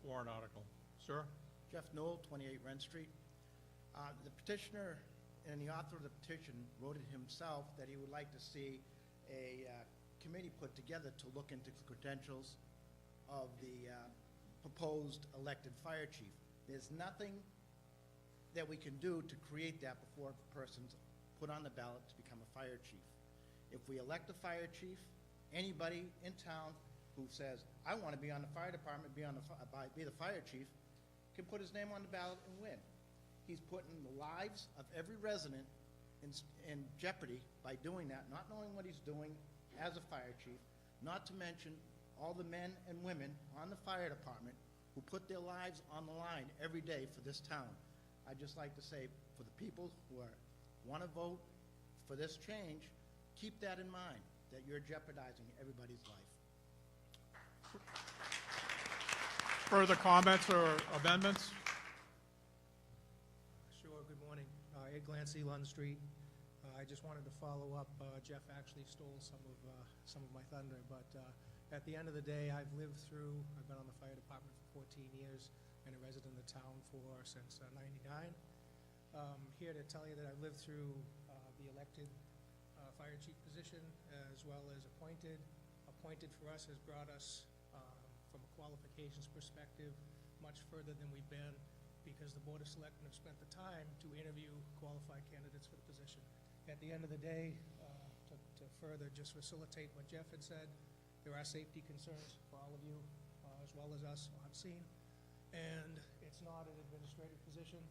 warrant article. Sir? Jeff Knoll, 28 Wren Street. The petitioner and the author of the petition wrote it himself that he would like to see a committee put together to look into the credentials of the proposed elected fire chief. There's nothing that we can do to create that before a person's put on the ballot to become a fire chief. If we elect a fire chief, anybody in town who says, I want to be on the fire department, be the fire chief, can put his name on the ballot and win. He's putting the lives of every resident in jeopardy by doing that, not knowing what he's doing as a fire chief, not to mention all the men and women on the fire department who put their lives on the line every day for this town. I'd just like to say, for the people who want to vote for this change, keep that in mind, that you're jeopardizing everybody's life. Further comments or amendments? Sure, good morning. Ed Glancy, Lund Street. I just wanted to follow up. Jeff actually stole some of my thunder, but at the end of the day, I've been on the fire department for 14 years and a resident of the town since '99. Here to tell you that I've lived through the elected fire chief position as well as appointed. Appointed for us has brought us from a qualifications perspective much further than we've been, because the Board of Selectmen have spent the time to interview qualified candidates for the position. At the end of the day, to further just facilitate what Jeff had said, there are safety concerns for all of you, as well as us on scene, and it's not an administrative position.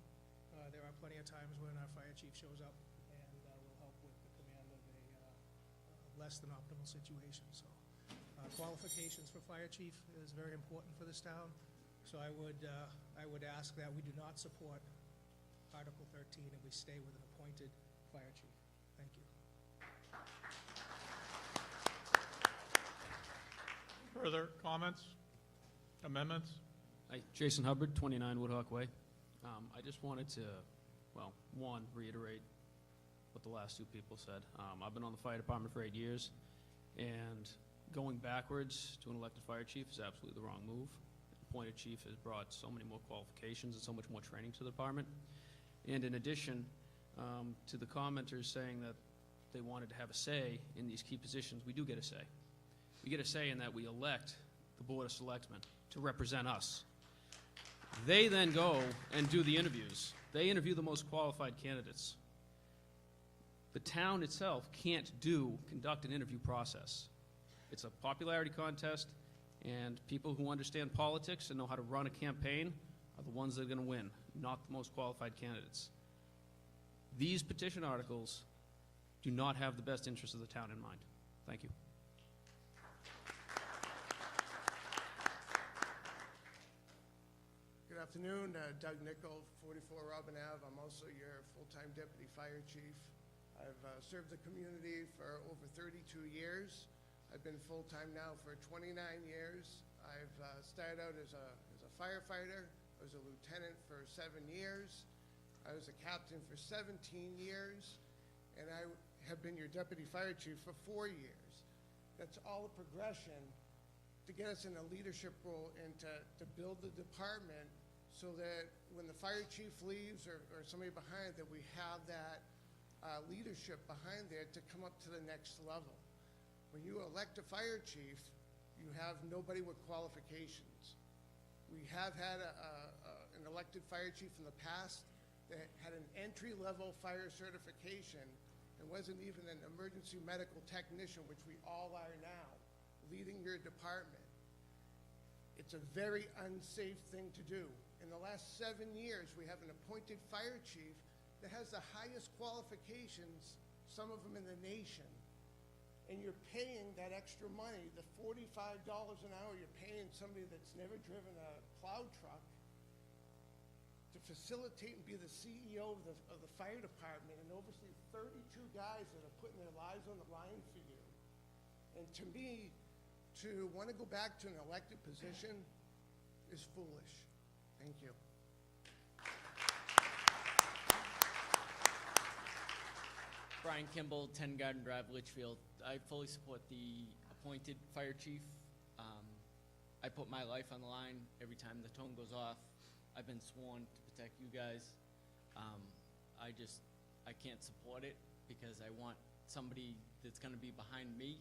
There are plenty of times when our fire chief shows up and will help with the command of a less than optimal situation. So qualifications for fire chief is very important for this town. So I would ask that we do not support Article 13 and we stay with an appointed fire chief. Thank you. Further comments? Amendments? Hi, Jason Hubbard, 29 Woodhawk Way. I just wanted to, well, one, reiterate what the last two people said. I've been on the fire department for 8 years, and going backwards to an elected fire chief is absolutely the wrong move. Appointed chief has brought so many more qualifications and so much more training to the department. And in addition to the commenters saying that they wanted to have a say in these key positions, we do get a say. We get a say in that we elect the Board of Selectmen to represent us. They then go and do the interviews. They interview the most qualified candidates. The town itself can't conduct an interview process. It's a popularity contest, and people who understand politics and know how to run a campaign are the ones that are going to win, not the most qualified candidates. These petition articles do not have the best interests of the town in mind. Thank you. Good afternoon, Doug Nickel, 44 Robin Ave. I'm also your full-time deputy fire chief. I've served the community for over 32 years. I've been full-time now for 29 years. I've started out as a firefighter. I was a lieutenant for 7 years. I was a captain for 17 years. And I have been your deputy fire chief for 4 years. That's all a progression to get us in a leadership role and to build the department so that when the fire chief leaves or somebody behind, that we have that leadership behind there to come up to the next level. When you elect a fire chief, you have nobody with qualifications. We have had an elected fire chief in the past that had an entry-level fire certification and wasn't even an emergency medical technician, which we all are now, leading your department. It's a very unsafe thing to do. In the last 7 years, we have an appointed fire chief that has the highest qualifications, some of them in the nation. And you're paying that extra money, the $45 an hour you're paying somebody that's never driven a plow truck to facilitate and be the CEO of the fire department and oversee 32 guys that are putting their lives on the line for you. And to me, to want to go back to an elected position is foolish. Thank you. Brian Kimball, 10 Garden Drive, Litchfield. I fully support the appointed fire chief. I put my life on the line every time the tone goes off. I've been sworn to protect you guys. I can't support it because I want somebody that's gonna be behind me,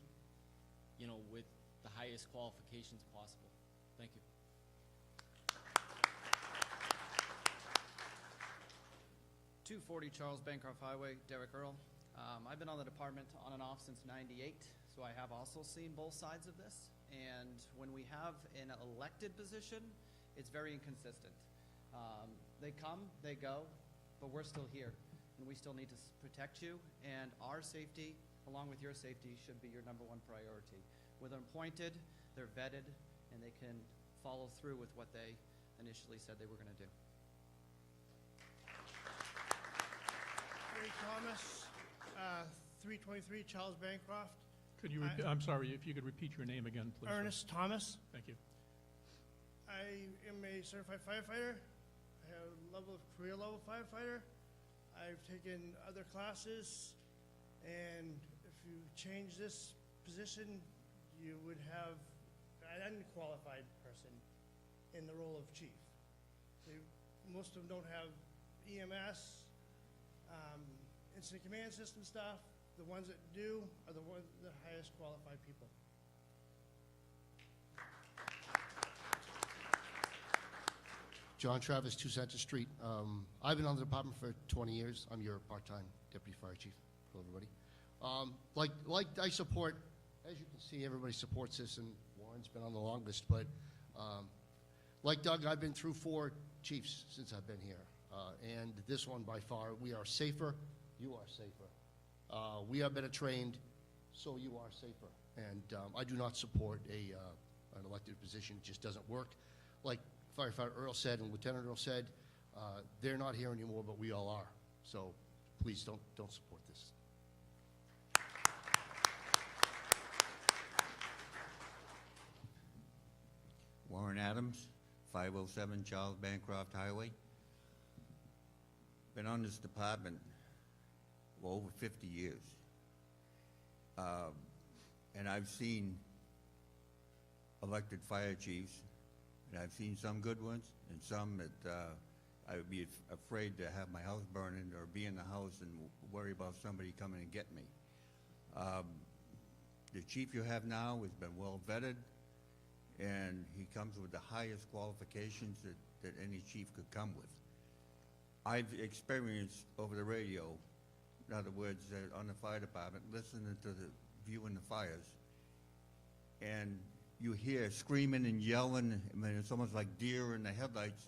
you know, with the highest qualifications possible. Thank you. 240 Charles Bancroft Highway, Derek Earl. I've been on the department on and off since '98, so I have also seen both sides of this. And when we have an elected position, it's very inconsistent. They come, they go, but we're still here, and we still need to protect you, and our safety, along with your safety, should be your #1 priority. When they're appointed, they're vetted, and they can follow through with what they initially said they were going to do. Ray Thomas, 323 Charles Bancroft. Could you, I'm sorry, if you could repeat your name again, please. sir. Ernest Thomas. Thank you. I am a certified firefighter. I have career level firefighter. I've taken other classes, and if you change this position, you would have an unqualified person in the role of chief. Most of them don't have EMS, incident command system stuff. The ones that do are the highest qualified people. John Travis, 2 Center Street. I've been on the department for 20 years. I'm your part-time deputy fire chief. Hello, everybody. Like I support, as you can see, everybody supports this, and Warren's been on the longest. But like Doug, I've been through 4 chiefs since I've been here, and this one by far, we are safer. You are safer. We are better trained, so you are safer. And I do not support an elected position. It just doesn't work. Like Firefighter Earl said and Lieutenant Earl said, they're not here anymore, but we all are. So please don't support this. Warren Adams, 507 Charles Bancroft Highway. Been on this department for over 50 years. And I've seen elected fire chiefs, and I've seen some good ones and some that I would be afraid to have my house burning or be in the house and worry about somebody coming and get me. The chief you have now has been well vetted, and he comes with the highest qualifications that any chief could come with. I've experienced over the radio, in other words, on the fire department, listening to viewing the fires, and you hear screaming and yelling. I mean, it's almost like deer in the headlights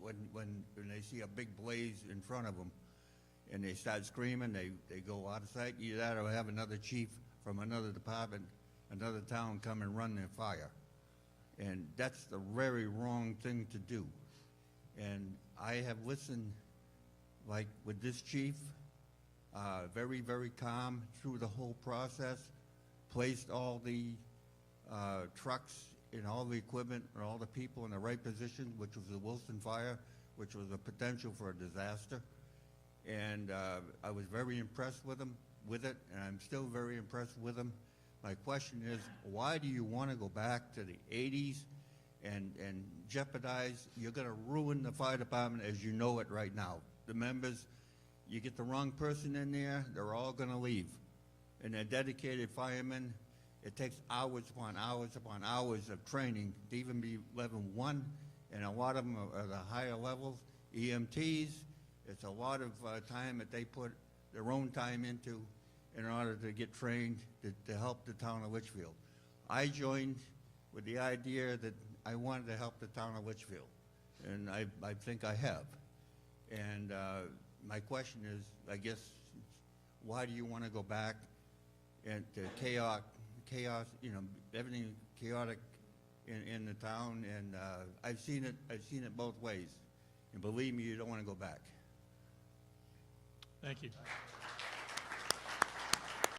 when they see a big blaze in front of them, and they start screaming. They go out of sight. Either that or have another chief from another department, another town come and run their fire, and that's the very wrong thing to do. And I have listened, like with this chief, very, very calm through the whole process, placed all the trucks and all the equipment and all the people in the right position, which was the Wilson fire, which was a potential for a disaster. And I was very impressed with him, with it, and I'm still very impressed with him. My question is, why do you want to go back to the 80s and jeopardize? You're going to ruin the fire department as you know it right now. The members, you get the wrong person in there, they're all going to leave. And they're dedicated firemen. It takes hours upon hours upon hours of training to even be level 1, and a lot of them are the higher levels. EMTs, it's a lot of time that they put their own time into in order to get trained to help the town of Litchfield. I joined with the idea that I wanted to help the town of Litchfield, and I think I have. And my question is, I guess, why do you want to go back and to chaos, you know, everything chaotic in the town? And I've seen it both ways, and believe me, you don't want to go back. Thank you.